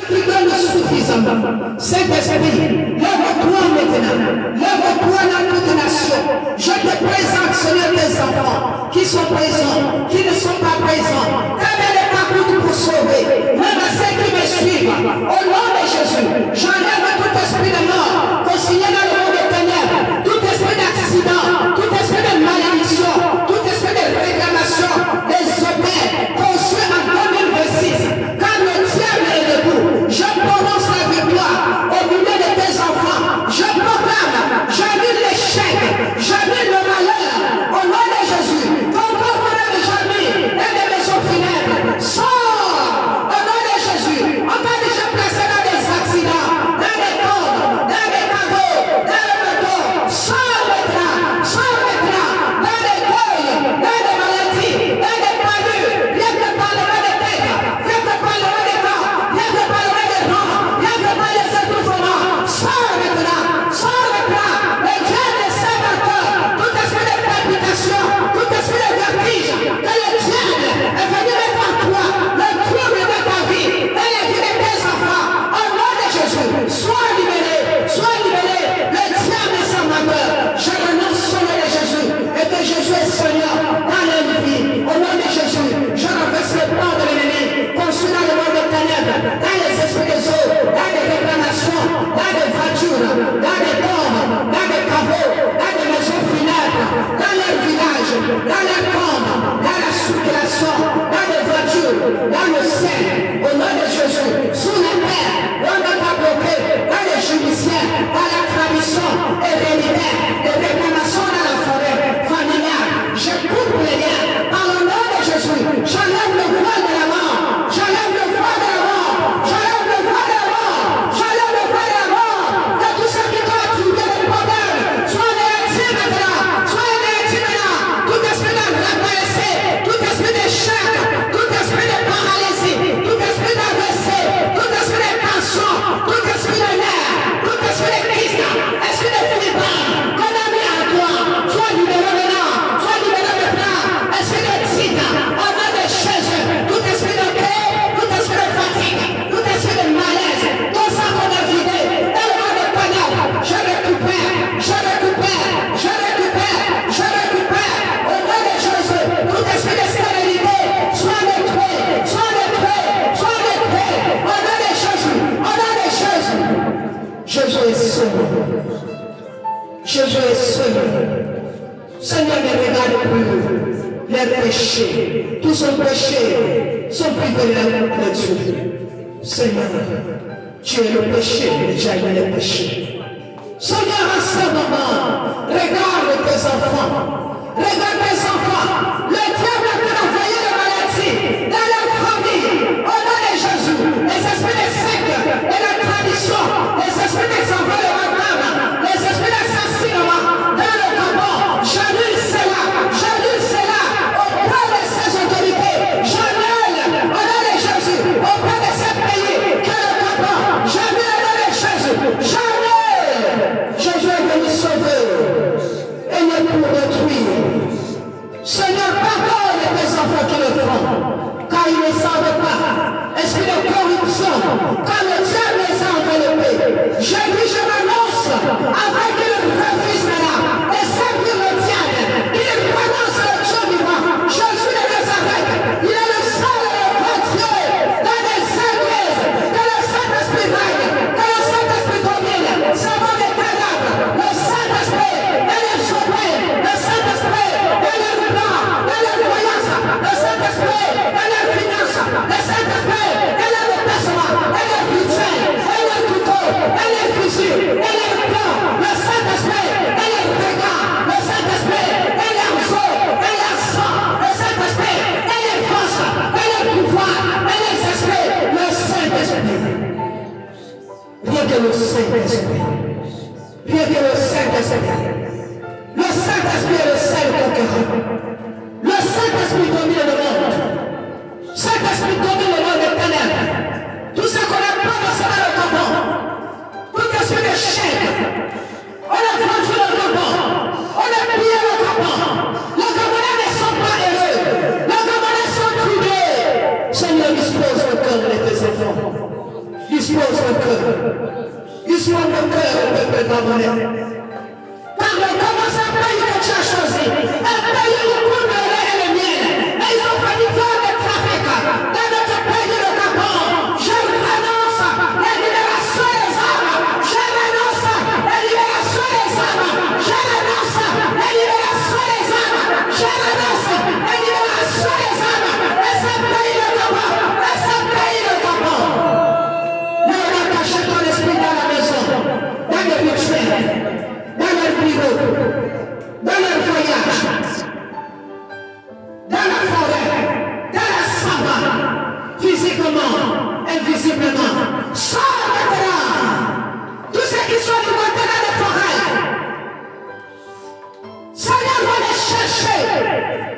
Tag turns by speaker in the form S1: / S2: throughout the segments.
S1: qui donne suffisamment. Saint-Esprit, lève-toi maintenant. Lève-toi dans toute nation. Je te présente, Seigneur, tes enfants qui sont présents, qui ne sont pas présents. T'avais les parcours pour sauver. Même à ceux qui me suivent. Au nom de Jésus, j'enlève tout esprit de mort consigné dans le monde des ténèbres. Tout esprit d'accident, tout esprit de malédiction, tout esprit de réclamation, des objets conçus en 2026. Quand le diable est debout, je prononce la victoire au milieu de tes enfants. Je proclame, j'annule l'échec, j'annule le malheur. Au nom de Jésus, ton corps de jamais et des maisons funèbres. Sors au nom de Jésus. Encore déjà placé dans des accidents, dans des cordes, dans des cadeaux, dans le bateau. Sors maintenant, dans les deuils, dans les maladies, dans les palus. Viens te parler des têtes, viens te parler des corps, viens te parler des rangs, viens te parler des étouffements. Sors maintenant, le Dieu des sénateurs, tout esprit de palpitation, tout esprit de vertige, que le diable est venu mettre en toi, le trouble de ta vie, et la vie de tes enfants. Au nom de Jésus, sois libéré, le diable est sénateur. Je renonce au nom de Jésus, et que Jésus est Seigneur dans leur vie. Au nom de Jésus, je renverse le plan de l'ennemi, conçu dans le monde des ténèbres, dans les esprits des eaux, dans les réclamations, dans les voitures, dans les tombes, dans les caveaux, dans les maisons funèbres, dans les villages, dans les tombes, dans la circulation, dans les voitures, dans le ciel. Au nom de Jésus, sous la terre, on ne pas bloqué, dans les judiciaires, dans la tradition héréditaire, les réclamations dans la forêt familiale. Je coupe les liens par le nom de Jésus. J'enlève le voile de la mort. J'enlève le voile de la mort. J'enlève le voile de la mort. J'enlève le voile de la mort. De tout ce qui doit trouver le problème. Sois anéanti maintenant. Sois anéanti maintenant. Tout esprit de rabaissé, tout esprit d'échec, tout esprit de paralysie, tout esprit d'AVC, tout esprit de tension, tout esprit de nerfs, tout esprit de crise, esprit de fibrome, condamné à toi. Sois libéré maintenant. Sois libéré maintenant. Esprit de sida, au nom de Jésus, tout esprit de paix, tout esprit de fatigue, tout esprit de malaise, tout ça qu'on a vidé, tellement de ténèbres, je récupère, au nom de Jésus, tout esprit de stérilité, sois détruit, au nom de Jésus, Jésus est Seigneur, Jésus est Seigneur. Seigneur, ne regarde plus les péchés. Tous son péché sont privés de Dieu. Seigneur, tu es le péché, déjà il y a le péché. Seigneur, en ce moment, regarde tes enfants. Le diable a envoyé la maladie dans leur famille. Au nom de Jésus, les esprits des sectes, de la tradition, les esprits des enfants de Madame, les esprits d'assassinat dans le Gabon, j'annule cela auprès de ces autorités. J'annule au nom de Jésus auprès de ces pays que le Gabon, j'annule au nom de Jésus, Jésus est venu sauver et non pour détruire. Seigneur, pardonne tes enfants qui le font, car ils ne savent pas. Esprit de corruption, car le diable les a enveloppés. J'ai dit, je m'annonce, afin qu'ils refusent maintenant de servir le diable. Ils prononcent le Dieu vivant. Jésus de Nazareth, il est le seul et le vrai Dieu dans les églises. Que le Saint-Esprit règne, que le Saint-Esprit domine. Savant les ténèbres, le Saint-Esprit et les objets, le Saint-Esprit et les plans, et les croyances, le Saint-Esprit et les finances, le Saint-Esprit et les déplacements, et les budgets, et les couteaux, et les fusils, et les plans, le Saint-Esprit et les regards, le Saint-Esprit et les eaux, et les sang, le Saint-Esprit et les forces, et les pouvoirs, et les esprits, le Saint-Esprit. Rien que le Saint-Esprit. Rien que le Saint-Esprit. Le Saint-Esprit est le seul conquérant. Le Saint-Esprit domine le monde. Saint-Esprit domine le monde des ténèbres. Tout ce qu'on a prononcé dans le Gabon, tout esprit d'échec, on a vendu le Gabon, on a pillé le Gabon. Les Gabonais ne sont pas heureux. Les Gabonais sont troublés. Seigneur, dispose le cœur de tes enfants. Dispose le cœur. Dispose le cœur, peuple gabonais. Car le Gabon, c'est un pays que tu as choisi. Un pays où tout le lait et le miel. Et ils ont failli faire des trafics. Dans notre pays, le Gabon, je renonce la libération des âmes. Je renonce la libération des âmes. Je renonce la libération des âmes. Je renonce la libération des âmes. Et ce pays, le Gabon. Et ce pays, le Gabon. Là, on a caché ton esprit dans la maison. Dans le rituel. Dans leur bureau, dans leur voyage, dans la forêt, dans la savane, physiquement, invisiblement, sors maintenant. Tous ceux qui sont du côté de la forêt, Seigneur va les chercher.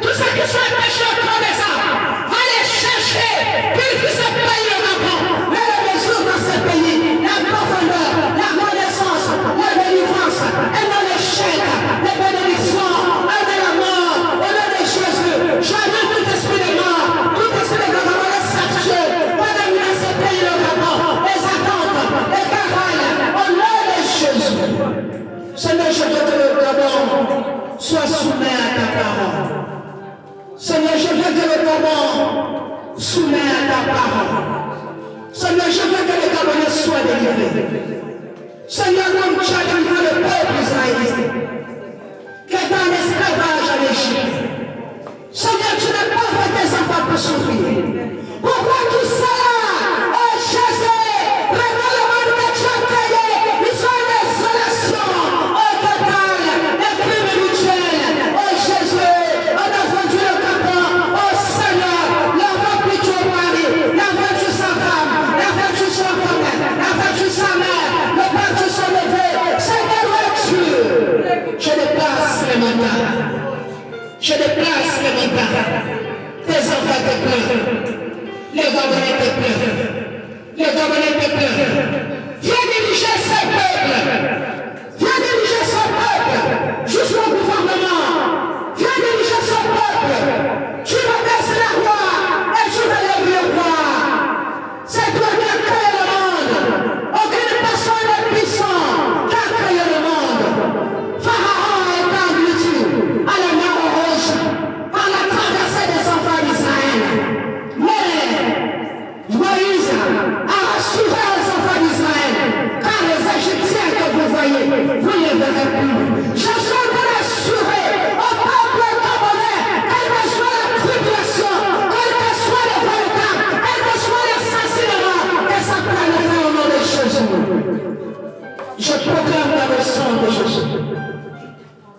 S1: Tous ceux qui sont attachés au tronc des arbres, va les chercher. Purifie ce pays au Gabon. Mais le mesure dans ce pays, la profondeur, la connaissance, la délivrance, et non les chèques, les bénédictions, et de la mort, au nom de Jésus. J'amène tout esprit de mort, tout esprit de Gabon, les sanctueux, pas d'amener ce pays au Gabon, les attentes, les caravales, au nom de Jésus. Seigneur, je veux que le Gabon soit soumis à ta parole. Seigneur, je veux que le Gabon soumet à ta parole. Seigneur, je veux que le Gabonais soit délivré. Seigneur, comme tu as délivré le peuple israélite, qui est dans l'esclavage en Égypte. Seigneur, tu n'as pas fait tes enfants pour souffrir. Pourquoi tout cela, oh Jésus, révèle le monde que tu as créé, ils sont en désolation, au total, les crimes rituels, oh Jésus, on a vendu le Gabon, oh Seigneur, la vendu au mari, la vendu sa femme, la vendu son père, la vendu sa mère, le père de son bébé, Seigneur, je déplace les mandats. Je déplace les mandats. Tes enfants te pleurent. Les Gabonais te pleurent. Les Gabonais te pleurent. Viens diriger ce peuple. Viens diriger ce peuple jusqu'au gouvernement. Viens diriger ce peuple. Tu rabaisses la roi et tu relèves le roi. C'est toi qui as créé le monde. Aucune personne n'est puissant qui a créé le monde. Pharaon est englouti à la mer rouge par la traversée des enfants d'Israël. Mais Moïse a rassuré les enfants d'Israël, car les Égyptiens que vous voyez, vous ne les verrez plus. Je suis de rassurer au peuple gabonais, quelle que soit la tribulation, quel que soit le volcan, quel que soit l'assassinat, que ça prenne le fait au nom de Jésus. Je proclame dans le sang de Jésus.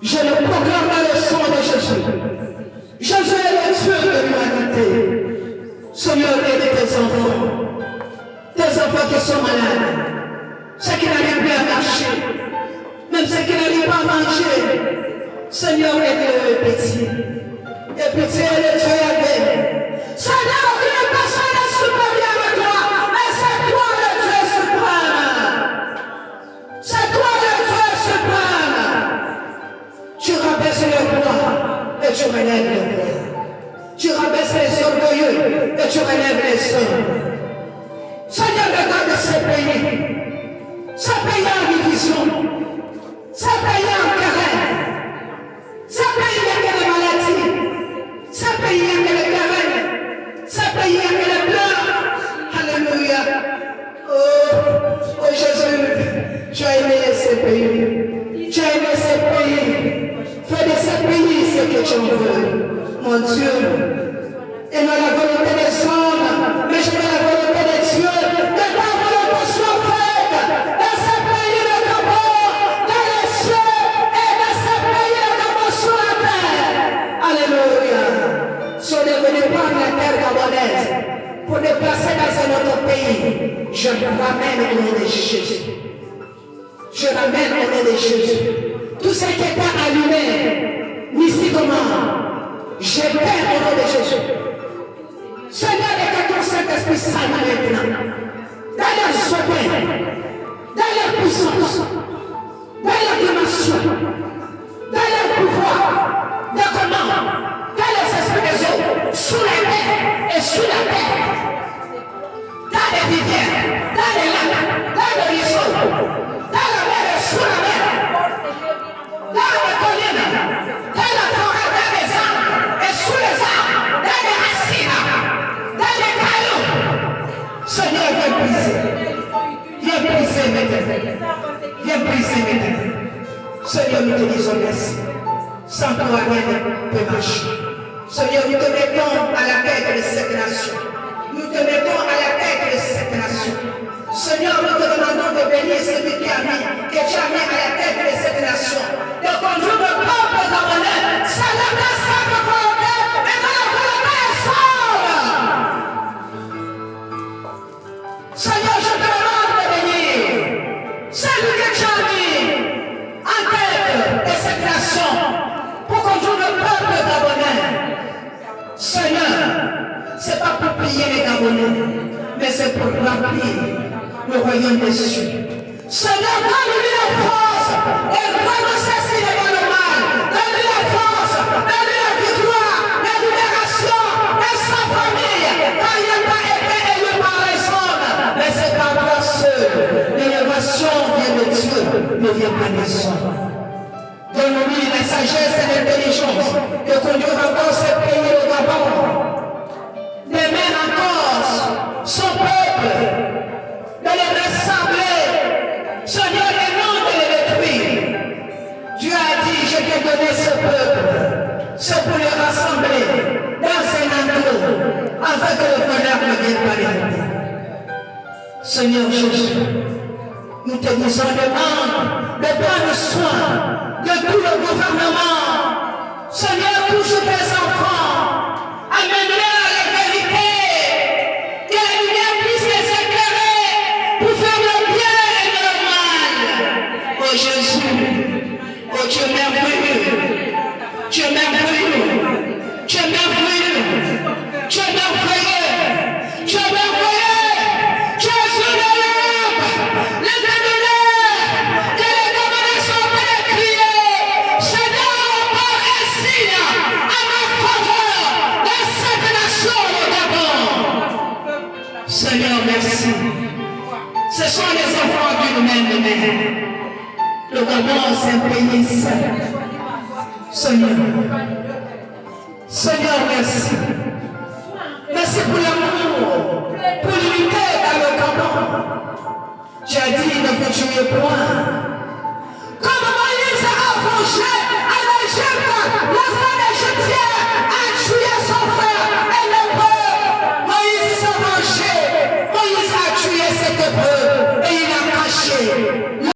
S1: Je le proclame dans le sang de Jésus. Jésus est le Dieu de l'humanité. Seigneur, aide tes enfants qui sont malades, ceux qui n'arrivent plus à marcher, même ceux qui n'arrivent pas à manger. Seigneur, aide les petits. Les petits et les Dieu avec. Seigneur, aucune personne n'est supérieure à toi, mais c'est toi le Dieu suprême. C'est toi le Dieu suprême. Tu rabaisses le roi et tu relèves le roi. Tu rabaisses les orgueilleux et tu relèves les hommes. Seigneur, regarde ce pays. Ce pays en division. Ce pays en querelle. Ce pays a que les maladies. Ce pays a que les querelles. Ce pays a que les pleurs. Alléluia. Oh Jésus, tu as aimé ce pays. Tu as aimé ce pays. Fais de ce pays ce que tu en veux. Mon Dieu, et non la volonté des hommes, mais je veux la volonté de Dieu, que ta volonté soit faite dans ce pays de Gabon, dans les cieux, et dans ce pays de Gabon sur la terre. Alléluia. Si on est venu prendre la terre gabonaise pour déplacer dans un autre pays, je ramène au nom de Jésus. Je ramène au nom de Jésus. Tout ce qui était allumé, mystiquement, je perds au nom de Jésus. Seigneur, et que ton Saint-Esprit s'allume maintenant. Dans les soins, dans les puissances, dans les dimensions, dans les pouvoirs, de comment, dans les esprits des eaux, sous la terre et sous la terre, dans les rivières, dans les lacs, briser maintenant. Viens briser maintenant. Seigneur, nous te disons merci. Sans toi, rien ne peut marcher. Seigneur, nous te mettons à la tête de cette nation. Nous te mettons à la tête de cette nation. Seigneur, nous te demandons de bénir celui que tu as mis à la tête de cette nation. De conduire le peuple gabonais. C'est la simple volonté et de la volonté ensemble. Seigneur, je te demande de bénir celui que tu as mis en tête de cette nation pour conduire le peuple gabonais. Seigneur, ce n'est pas pour plier les Gabonais, mais c'est pour remplir le royaume des cieux. Seigneur, donne-lui la force et vraiment ceci devant le mal. Donne-lui la force, donne-lui la victoire, la libération de sa famille. Car il n'a pas été élu par les hommes, mais c'est par toi seul. L'élévation vient de Dieu, ne vient pas des hommes. Donne-lui la sagesse et l'intelligence de conduire encore ce pays au Gabon. De mettre en cause son peuple, de les rassembler, Seigneur, et non de les détruire. Dieu a dit, je t'ai donné ce peuple, c'est pour les rassembler dans un enclos, afin que le bonheur ne vienne pas les rouler. Seigneur Jésus, nous te disons demande de prendre soin de tout le gouvernement. Seigneur, touche tes enfants, amène-les à la vérité, que la lumière puisse les éclairer pour faire le bien et le mal. Oh Jésus, oh Dieu merveilleux, Dieu merveilleux, Dieu merveilleux, Dieu merveilleux, Dieu merveilleux. Seigneur, merci. Ce sont les enfants d'une même mère. Le Gabon, c'est un pays saint. Seigneur, Seigneur, merci. Merci pour l'amour, pour l'unité dans le Gabon.